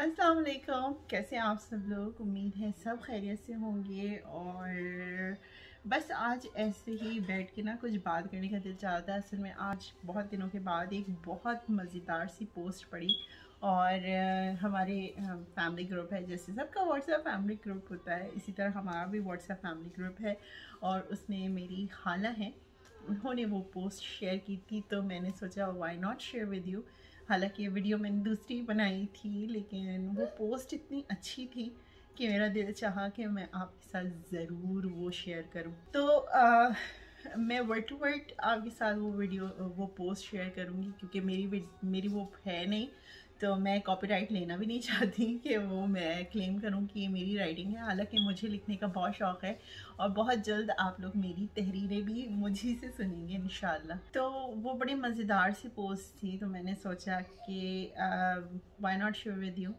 अस्सलाम वालेकुम। कैसे हैं आप सब लोग? उम्मीद है सब खैरियत से होंगे। और बस आज ऐसे ही बैठ के ना कुछ बात करने का दिल चाहता है। असल में आज बहुत दिनों के बाद एक बहुत मज़ेदार सी पोस्ट पड़ी और हमारे फैमिली ग्रुप है, जैसे सबका व्हाट्सएप फैमिली ग्रुप होता है इसी तरह हमारा भी व्हाट्सएप फैमिली ग्रुप है। और उसमें मेरी खाला है, उन्होंने वो पोस्ट शेयर की थी, तो मैंने सोचा why not share with you. हालांकि ये वीडियो मैंने दूसरी बनाई थी, लेकिन वो पोस्ट इतनी अच्छी थी कि मेरा दिल चाहा कि मैं आपके साथ ज़रूर वो शेयर करूं। तो मैं वर्ड टू वर्ड आपके साथ वो पोस्ट शेयर करूंगी, क्योंकि मेरी वो है नहीं, तो मैं कॉपीराइट लेना भी नहीं चाहती कि वो मैं क्लेम करूं कि ये मेरी राइटिंग है। हालांकि मुझे लिखने का बहुत शौक़ है और बहुत जल्द आप लोग मेरी तहरीरें भी मुझी से सुनेंगे इंशाल्लाह। तो वो बड़ी मज़ेदार सी पोस्ट थी, तो मैंने सोचा कि why not share with you.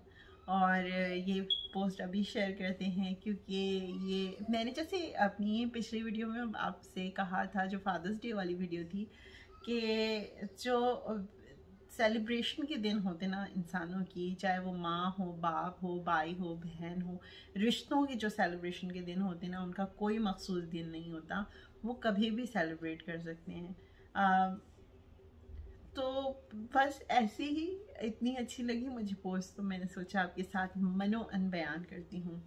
और ये पोस्ट अभी शेयर करते हैं, क्योंकि ये मैंने जैसे अपनी पिछली वीडियो में आपसे कहा था, जो फादर्स डे वाली वीडियो थी, कि जो सेलिब्रेशन के दिन होते ना इंसानों की, चाहे वो माँ हो, बाप हो, भाई हो, बहन हो, रिश्तों के जो सेलिब्रेशन के दिन होते ना, उनका कोई मखसूस दिन नहीं होता, वो कभी भी सेलिब्रेट कर सकते हैं। तो बस ऐसे ही इतनी अच्छी लगी मुझे पोस्ट, तो मैंने सोचा आपके साथ मनोअन बयान करती हूँ।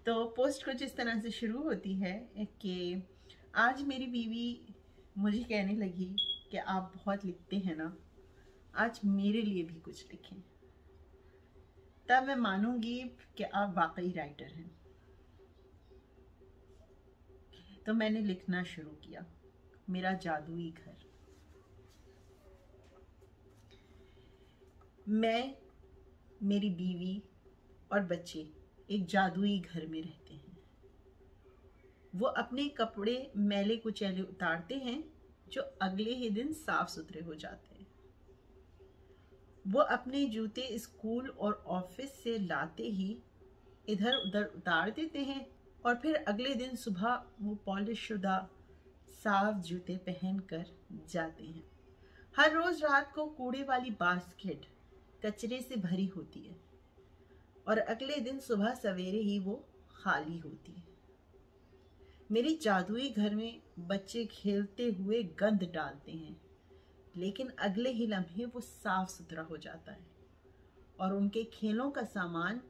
तो पोस्ट कुछ इस तरह से शुरू होती है कि आज मेरी बीवी मुझे कहने लगी कि आप बहुत लिखते हैं ना, आज मेरे लिए भी कुछ लिखें, तब मैं मानूंगी कि आप वाकई राइटर हैं। तो मैंने लिखना शुरू किया, मेरा जादुई घर। मैं, मेरी बीवी और बच्चे एक जादुई घर में रहते हैं। वो अपने कपड़े मैले कुचैले उतारते हैं, जो अगले ही दिन साफ सुथरे हो जाते हैं। वो अपने जूते स्कूल और ऑफिस से लाते ही इधर उधर उतार देते हैं, और फिर अगले दिन सुबह वो पॉलिश शुदा साफ जूते पहन कर जाते हैं। हर रोज रात को कूड़े वाली बास्केट कचरे से भरी होती है और अगले दिन सुबह सवेरे ही वो खाली होती है। मेरे जादुई घर में बच्चे खेलते हुए गंद डालते हैं, लेकिन अगले ही लम्हे वो साफ सुथरा हो जाता है और उनके खेलों का सामान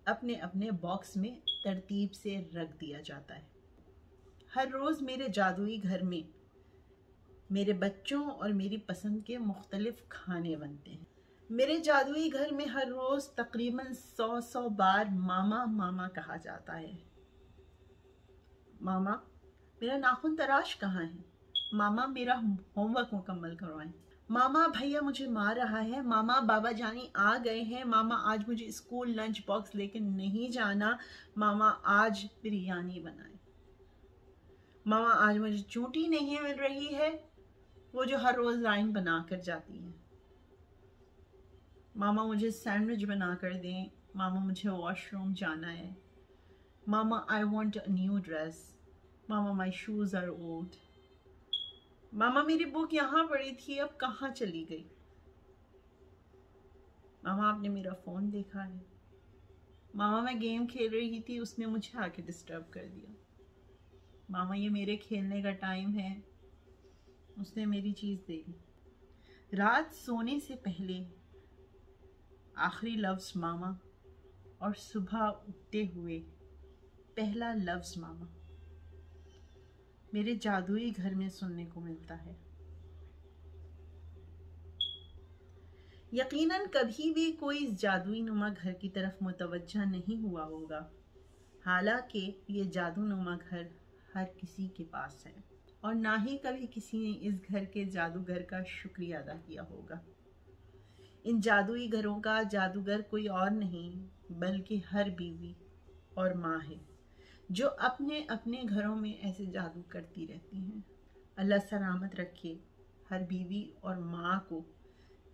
अपने अपने बॉक्स में तरतीब से रख दिया जाता है। हर रोज मेरे जादुई घर में मेरे बच्चों और मेरी पसंद के मुख्तलिफ खाने बनते हैं। मेरे जादुई घर में हर रोज तकरीबन 100 बार मामा मामा कहा जाता है। मामा, मेरा नाखून तराश कहाँ है? मामा, मेरा होमवर्क मुकम्मल करवाएं। मामा, भैया मुझे मार रहा है। मामा, बाबा जानी आ गए हैं। मामा, आज मुझे स्कूल लंच बॉक्स लेकर नहीं जाना। मामा, आज बिरयानी बनाए। मामा, आज मुझे चूटी नहीं मिल रही है, वो जो हर रोज लाइन बना कर जाती है। मामा, मुझे सैंडविच बना कर दें। मामा, मुझे वॉशरूम जाना है। Mama, I want a new dress. Mama, my shoes are old. Mama, मेरी बुक यहाँ पड़ी थी, अब कहाँ चली गई? मामा, आपने मेरा फ़ोन देखा है? मामा, मैं गेम खेल रही थी, उसने मुझे आके डिस्टर्ब कर दिया। मामा, ये मेरे खेलने का टाइम है, उसने मेरी चीज़ दे दी। रात सोने से पहले आखिरी लफ्ज़ मामा, और सुबह उठते हुए पहला लफ्ज़ मामा मेरे जादुई घर में सुनने को मिलता है। यकीनन कभी भी कोई इस जादुई नुमा घर की तरफ मुतवज्जा नहीं हुआ होगा, हालांकि ये जादूनुमा घर हर किसी के पास है, और ना ही कभी किसी ने इस घर के जादूगर का शुक्रिया अदा किया होगा। इन जादुई घरों का जादूगर कोई और नहीं बल्कि हर बीवी और माँ है, जो अपने अपने घरों में ऐसे जादू करती रहती हैं। अल्लाह सलामत रखे हर बीवी और माँ को,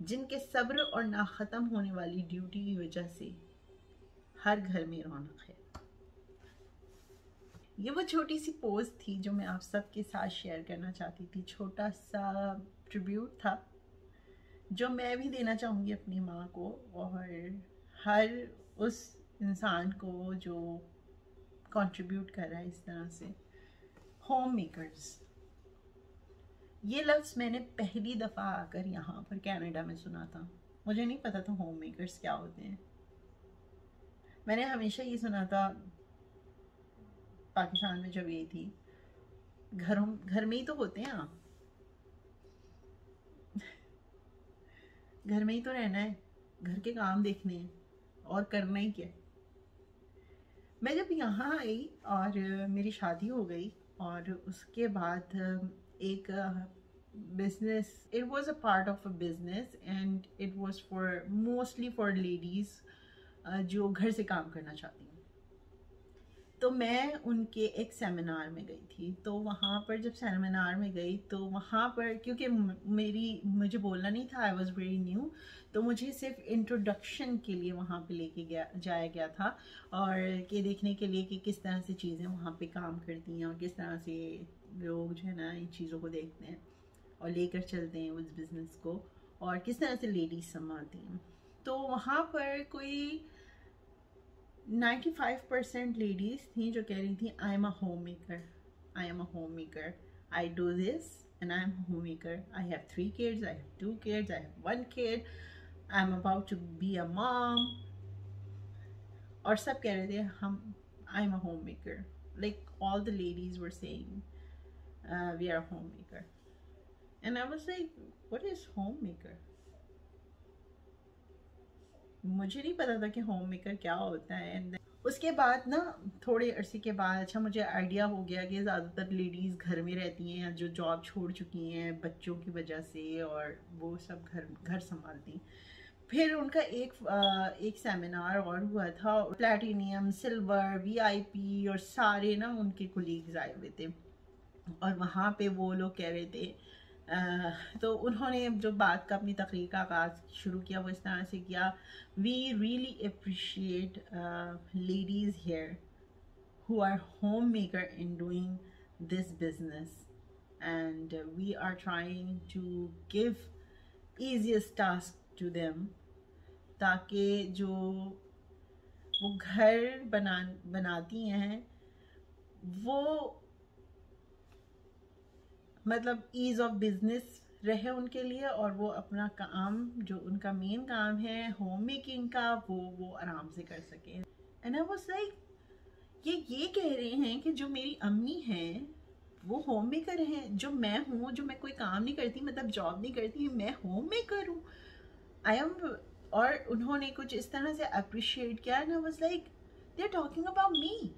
जिनके सब्र और ना ख़त्म होने वाली ड्यूटी की वजह से हर घर में रौनक है। ये वो छोटी सी पोस्ट थी जो मैं आप सबके साथ शेयर करना चाहती थी। छोटा सा ट्रिब्यूट था जो मैं भी देना चाहूँगी अपनी माँ को और हर उस इंसान को जो कंट्रीब्यूट कर रहा है इस तरह से। होम मेकर्स, ये लफ्ज़ मैंने पहली दफ़ा आकर यहाँ पर कनाडा में सुना था। मुझे नहीं पता था होम मेकर्स क्या होते हैं। मैंने हमेशा ये सुना था पाकिस्तान में जब ये थी, घर में ही तो होते हैं आप, घर में ही तो रहना है, घर के काम देखने हैं और करना ही क्या है। मैं जब यहाँ आई और मेरी शादी हो गई और उसके बाद एक business, it was a part of a business and it was for mostly for ladies जो घर से काम करना चाहती हैं। तो मैं उनके एक सेमिनार में गई थी। तो वहाँ पर जब सेमिनार में गई तो वहाँ पर क्योंकि मुझे बोलना नहीं था, आई वॉज वेरी न्यू, तो मुझे सिर्फ इंट्रोडक्शन के लिए वहाँ पे जाया गया था और ये देखने के लिए कि किस तरह से चीज़ें वहाँ पे काम करती हैं और किस तरह से लोग जो है ना इन चीज़ों को देखते हैं और लेकर चलते हैं उस बिज़नेस को और किस तरह से लेडीज़ संभालती हैं। तो वहाँ पर कोई 95% लेडीज़ थी जो कह रही थी I am a homemaker, I am a homemaker, I do this and I am a homemaker, I have 3 kids, I have 2 kids, I have 1 kid, I am about to be a mom. और सब कह रहे थे हम I am a homemaker, like all the ladies were saying we are homemaker and I was like what is home maker. मुझे नहीं पता था कि होम मेकर क्या होता है। एंड उसके बाद ना थोड़े अरसे के बाद अच्छा मुझे आइडिया हो गया कि ज़्यादातर लेडीज़ घर में रहती हैं जो जॉब छोड़ चुकी हैं बच्चों की वजह से और वो सब घर संभालती। फिर उनका एक सेमिनार और हुआ था, प्लैटिनियम, सिल्वर, वीआईपी और सारे ना उनके कोलीग्स आए हुए थे और वहाँ पे वो लोग कह रहे थे तो उन्होंने जो बात का अपनी तकरीर का आगाज़ शुरू किया वो इस तरह से किया, we really appreciate ladies here who are homemaker in doing this business and we are trying to give easiest task to them ताकि जो वो घर बनाती हैं वो मतलब ईज़ ऑफ बिजनेस रहे उनके लिए और वो अपना काम जो उनका मेन काम है होम मेकिंग का वो आराम से कर सके। एंड आई वाज लाइक ये कह रहे हैं कि जो मेरी अम्मी हैं वो होम मेकर हैं, जो मैं हूँ जो मैं कोई काम नहीं करती मतलब जॉब नहीं करती मैं होम मेकर हूँ, आई एम। और उन्होंने कुछ इस तरह से अप्रिशिएट किया and I was like they are talking about me,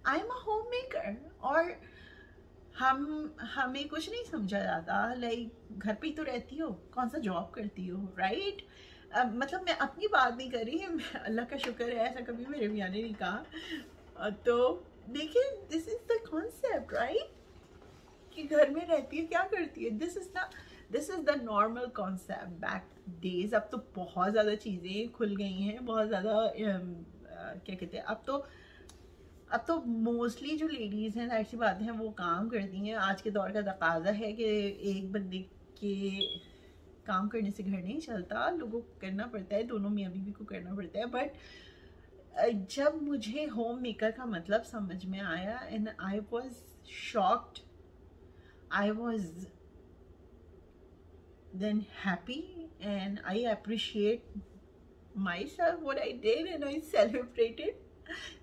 I am a homemaker. और हमें कुछ नहीं समझा जाता, लाइक घर पे ही तो रहती हो, कौन सा जॉब करती हो, राइट? मतलब मैं अपनी बात नहीं कर रही, अल्लाह का शुक्र है ऐसा कभी मेरे मियाँ ने नहीं कहा। तो देखिए this is the concept, right, कि घर में रहती है क्या करती है, this is the normal concept back days. अब तो बहुत ज़्यादा चीज़ें खुल गई हैं, बहुत ज़्यादा क्या कहते हैं, अब तो मोस्टली जो लेडीज़ हैं ऐसी बात है वो काम करती हैं। आज के दौर का तकाजा है कि एक बंदे के काम करने से घर नहीं चलता, लोगों को करना पड़ता है, दोनों मियाँ बीवी को करना पड़ता है। बट जब मुझे होम मेकर का मतलब समझ में आया and I was shocked, I was than happy and I appreciate myself what I did and I celebrated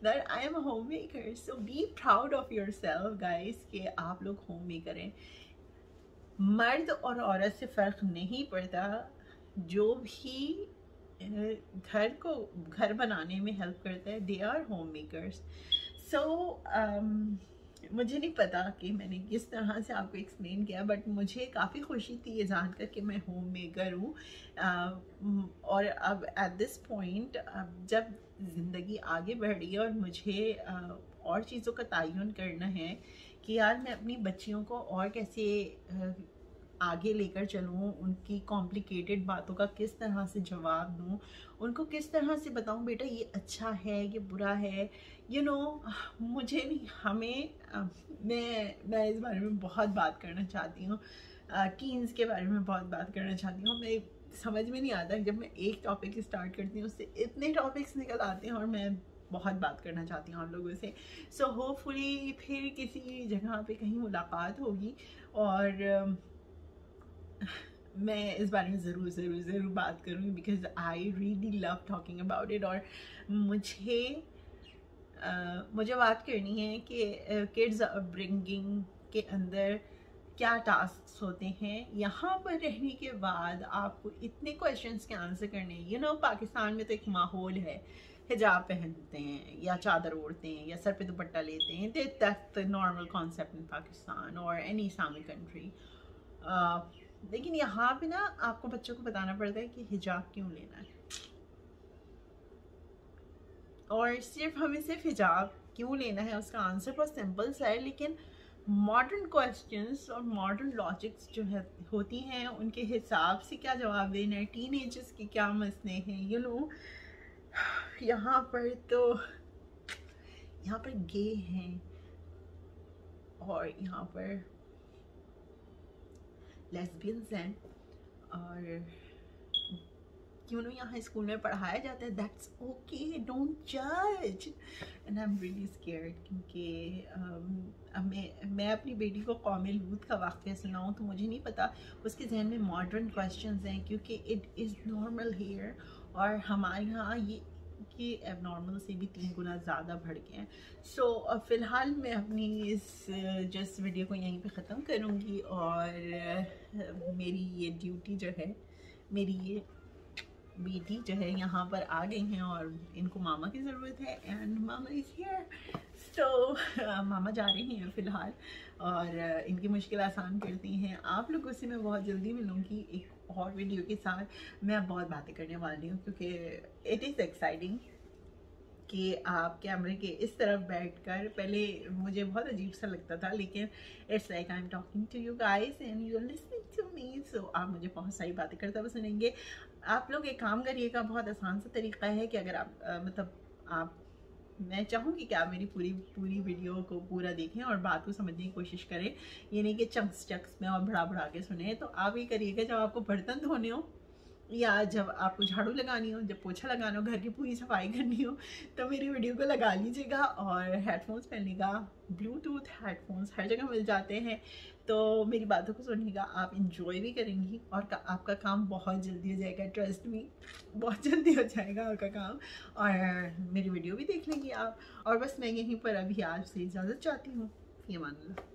that I am a homemaker. So be proud of yourself guys कि आप लोग homemaker हैं। मर्द और औरत से फ़र्क नहीं पड़ता, जो भी घर बनाने में हेल्प करता है दे आर होम मेकर्स। सो मुझे नहीं पता कि मैंने किस तरह से आपको एक्सप्लेन किया, बट मुझे काफ़ी खुशी थी ये जानकर कि मैं होम मेकर हूँ। और अब एट दिस पॉइंट जब ज़िंदगी आगे बढ़ रही है और मुझे और चीज़ों का तयन करना है कि यार मैं अपनी बच्चियों को और कैसे आगे लेकर चलूँ, उनकी कॉम्प्लिकेटेड बातों का किस तरह से जवाब दूँ, उनको किस तरह से बताऊँ बेटा ये अच्छा है ये बुरा है, यू नो मुझे नहीं, हमें मैं इस बारे में बहुत बात करना चाहती हूँ, टीन्स के बारे में बहुत बात करना चाहती हूँ। मैं समझ में नहीं आता, जब मैं एक टॉपिक स्टार्ट करती हूँ उससे इतने टॉपिक्स निकल आते हैं और मैं बहुत बात करना चाहती हूँ आप लोगों से। सो होपफुली फिर किसी जगह पे कहीं मुलाकात होगी और मैं इस बारे में ज़रूर बात करूँगी, because I really love talking about it. और मुझे बात करनी है कि किड्स अपब्रिंगिंग के अंदर क्या टास्क होते हैं। यहाँ पर रहने के बाद आपको इतने क्वेश्चंस के आंसर करने पाकिस्तान में तो एक माहौल है, हिजाब पहनते हैं या चादर ओढ़ते हैं या सर पे दुपट्टा लेते हैं, that's the normal concept in Pakistan और एनी इस्लामिक कंट्री। लेकिन यहाँ पे ना आपको बच्चों को बताना पड़ता है कि हिजाब क्यों लेना है, और सिर्फ हिजाब क्यों लेना है उसका आंसर बहुत सिंपल सा है। लेकिन मॉडर्न क्वेश्चंस और मॉडर्न लॉजिक्स जो है होती हैं उनके हिसाब से क्या जवाब देना है, टीनेजर्स के क्या मसले हैं। यहाँ पर गे हैं और यहाँ पर लेस्बियंस हैं, और यहाँ स्कूल में पढ़ाया जाता है दैट्स ओके, डोंट जज। And I am really scared, क्योंकि मैं अपनी बेटी को कौम लूत का वाक़या सुनाऊँ तो मुझे नहीं पता उसके जहन में मॉडर्न क्वेश्चंस हैं, क्योंकि इट इज़ नॉर्मल हेयर और हमारे यहाँ ये एबनॉर्मल से भी 3 गुना ज़्यादा बढ़ गए हैं। सो फ़िलहाल मैं अपनी इस जस्ट वीडियो को यहीं पे ख़त्म करूँगी, और मेरी ये ड्यूटी जो है, मेरी ये बेटी जो है यहाँ पर आ गई हैं और इनको मामा की ज़रूरत है, एंड मामा इज़ हियर। तो मामा जा रही हैं फ़िलहाल और इनकी मुश्किल आसान करती हैं। आप लोगों से मैं बहुत जल्दी मिलूँगी एक और वीडियो के साथ। मैं बहुत बातें करने वाली हूँ क्योंकि इट इज़ एक्साइटिंग कि आप कैमरे के इस तरफ बैठकर, पहले मुझे बहुत अजीब सा लगता था, लेकिन it's like I am talking to you guys and you are listening to me. So आप मुझे बहुत सारी बातें करते हुए सुनेंगे। आप लोग एक काम करिएगा, बहुत आसान सा तरीका है कि अगर आप मैं चाहूँगी कि आप मेरी पूरी वीडियो को पूरा देखें और बात को समझने की कोशिश करें, ये नहीं कि चंक्स में और बढ़ा के सुने। तो आप ये करिएगा, जब आपको बर्तन धोने हो या जब आपको झाड़ू लगानी हो, जब पोछा लगाना हो, घर की पूरी सफाई करनी हो, तो मेरी वीडियो को लगा लीजिएगा। और हेडफोन्स पहनिएगा, ब्लूटूथ हेडफोन्स हर जगह मिल जाते हैं, तो मेरी बातों को सुनिएगा, आप इंजॉय भी करेंगी और आपका काम बहुत जल्दी हो जाएगा। ट्रस्ट मी, बहुत जल्दी हो जाएगा आपका काम, और मेरी वीडियो भी देख लेंगी आप। और बस मैं यहीं पर अभी आज से इजाज़त चाहती हूँ। ये मान लो।